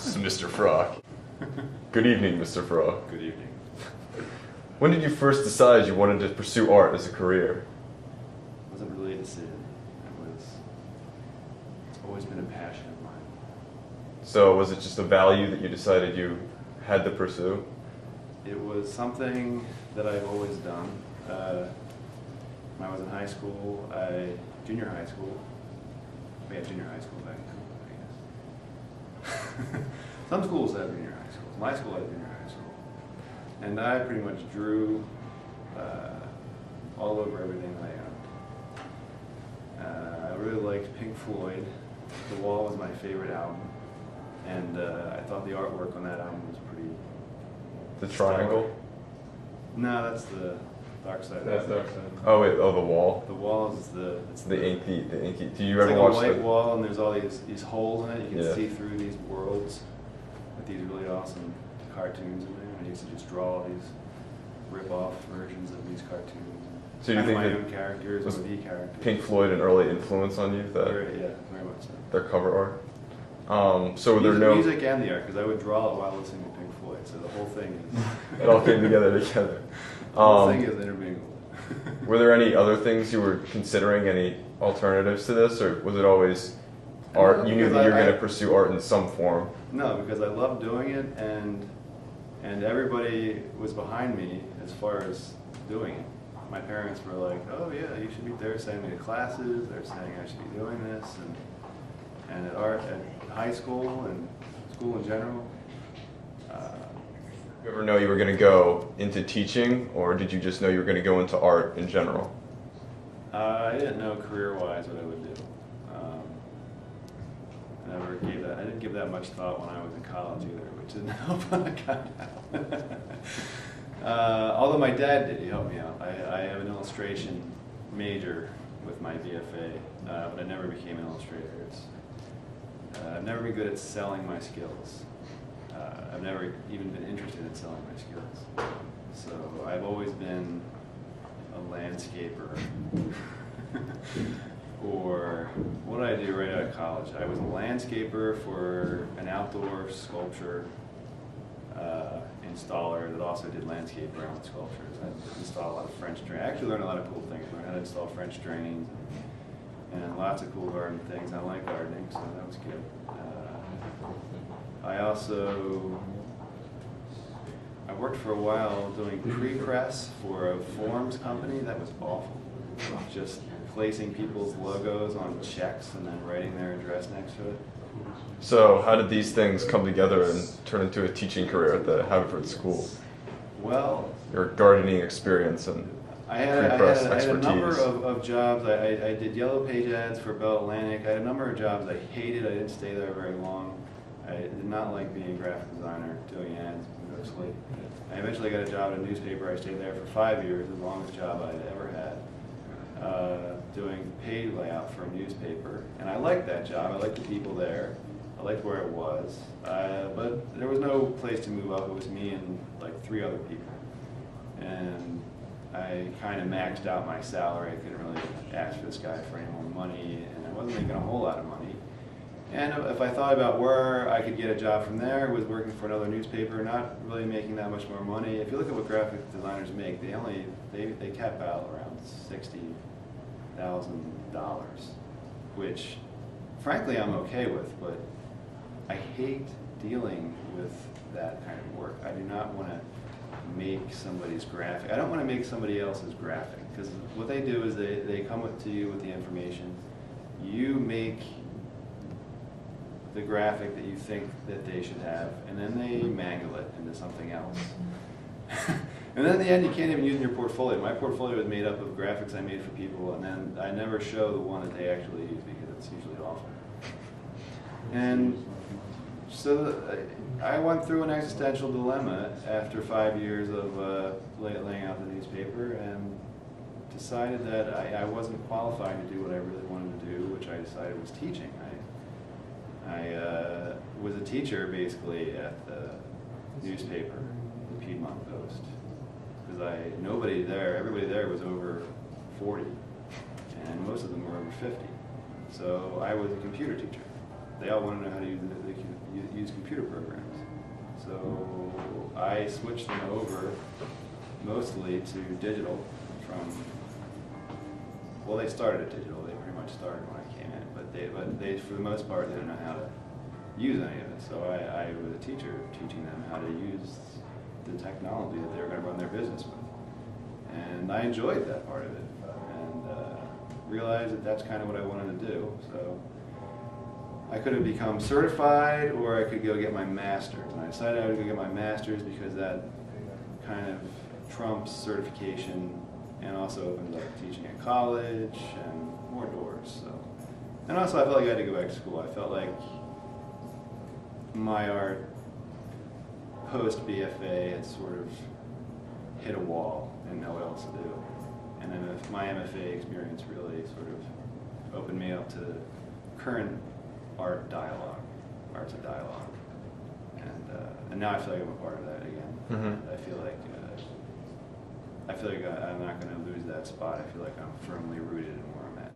This is Mr. Frock. Good evening, Mr. Frock. Good evening. When did you first decide you wanted to pursue art as a career? It wasn't really a decision. It's always been a passion of mine. So was it just a value that you decided you had to pursue? It was something that I've always done. When I was in high school, junior high school. We had junior high school back then, I guess. Some schools have junior high schools. My school had junior high school. And I pretty much drew all over everything that I owned. I really liked Pink Floyd. The Wall was my favorite album. And I thought the artwork on that album was pretty... The triangle? No, that's the Dark Side. That's Dark Side. Oh wait, oh, The Wall. The Wall is the inky. Do you it's ever like watch a white the wall, and there's all these holes in it. You can Yeah. see through these worlds with these really awesome cartoons in there. I used to just draw all these rip-off versions of these cartoons. So you Kind of think my that own characters was or the characters. Pink Floyd an early influence on you? Yeah, very much so. Their cover art? So were there Music and the art, because I would draw it while listening to Pink Floyd, so the whole thing is... It all came together together. The whole thing is intermingled. Were there any other things you were considering, any alternatives to this, or was it always art? You knew that you were going to pursue art in some form? No, because I loved doing it, and everybody was behind me as far as doing it. My parents were like, oh yeah, you should be there, sending me to classes, they're saying I should be doing this, and at art, at high school, and school in general. Did you ever know you were going to go into teaching, or did you just know you were going to go into art in general? I didn't know career-wise what I would do. I didn't give that much thought when I was in college either, which didn't help when I got out. Although my dad did, he helped me out. I have an illustration major with my BFA, but I never became an illustrator. I've never been good at selling my skills. I've never even been interested in selling my skills. So I've always been a landscaper. Or what did I do right out of college? I was a landscaper for an outdoor sculpture installer that also did landscape around sculptures. I installed a lot of French drain. I actually learned a lot of cool things. I learned how to install French drains and lots of cool garden things. I like gardening, so that was good. I worked for a while doing pre-press for a forms company. That was awful. Just placing people's logos on checks and then writing their address next to it. So how did these things come together and turn into a teaching career at the Haverford School? Well, Your gardening experience and I had expertise. a number of jobs. I did yellow page ads for Bell Atlantic. I had a number of jobs I hated. I didn't stay there very long. I did not like being a graphic designer, doing ads mostly. I eventually got a job at a newspaper. I stayed there for 5 years, the longest job I had ever had, doing paid layout for a newspaper. And I liked that job. I liked the people there. I liked where it was. But there was no place to move up. It was me and like 3 other people. And I kind of maxed out my salary. I couldn't really ask for this guy for any more money, and I wasn't making a whole lot of money. And if I thought about where I could get a job from there, it was working for another newspaper, not really making that much more money. If you look at what graphic designers make, they cap out around $60,000, which frankly I'm okay with, but I hate dealing with that kind of work. I do not want to make somebody's graphic. I don't want to make somebody else's graphic, because what they do is they come to you with the information. You make the graphic that you think that they should have, and then they mangle it into something else. And then in the end, you can't even use in your portfolio. My portfolio is made up of graphics I made for people, and then I never show the one that they actually use because it's usually awful. And so I went through an existential dilemma after 5 years of laying out the newspaper, and decided that I wasn't qualified to do what I really wanted to do, which I decided was teaching. I was a teacher basically at the newspaper, the Piedmont Post, because everybody there was over 40, and most of them were over 50. So I was a computer teacher. they all want to know how to use computer programs. So I switched them over mostly to digital well, they started at digital. They pretty much started when I came in, but they for the most part, they didn't know how to use any of it. So I was a teacher teaching them how to use the technology that they were going to run their business with. And I enjoyed that part of it, and realized that that's kind of what I wanted to do. So I could have become certified, or I could go get my master's. And I decided I would go get my master's because that kind of trumps certification and also opens up teaching at college and more doors. So, and also I felt like I had to go back to school. I felt like my art post BFA had sort of hit a wall and know what else to do. And then my MFA experience really sort of opened me up to current art dialogue. Art's a dialogue. And now I feel like I'm a part of that again. Mm-hmm. I feel like I'm not going to lose that spot. I feel like I'm firmly rooted in where I'm at.